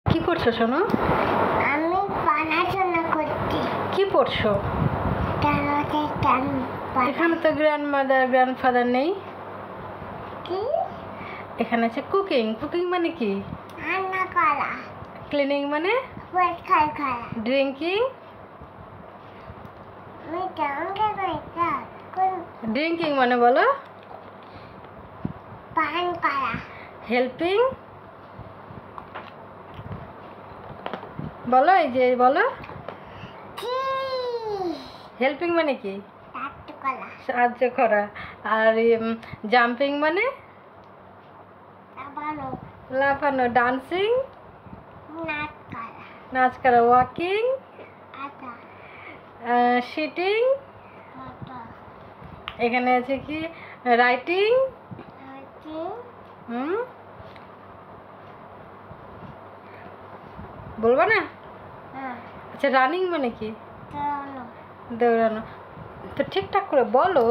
কি করছো শোনো? আমি পড়াশোনা করছি। কি পড়ছো? এখানে তো গ্র্যান্ডমাদার গ্র্যান্ডফাদার নেই। কি? এখানে আছে কুকিং। কুকিং মানে কি? রান্না করা। ক্লিনিং মানে? পরিষ্কার করা। ড্রিঙ্কিং? ড্রিঙ্কিং মানে বলো? পান করা। হেল্পিং বলো, এই যে বলো। কি? হেল্পিং মানে কি? সাহায্য করা। সাহায্য করা। আর জাম্পিং মানে? লাফানো। লাফানো। ডান্সিং? নাচ করা। নাচ করা। ওয়াকিং? আটা। সিটিং? মতো। এখানে আছে কি? রাইটিং? বলবো না? আচ্ছা, রানিং মানে কি? দৌড়ানো। দৌড়ানো। তো ঠিকঠাক করে বলো।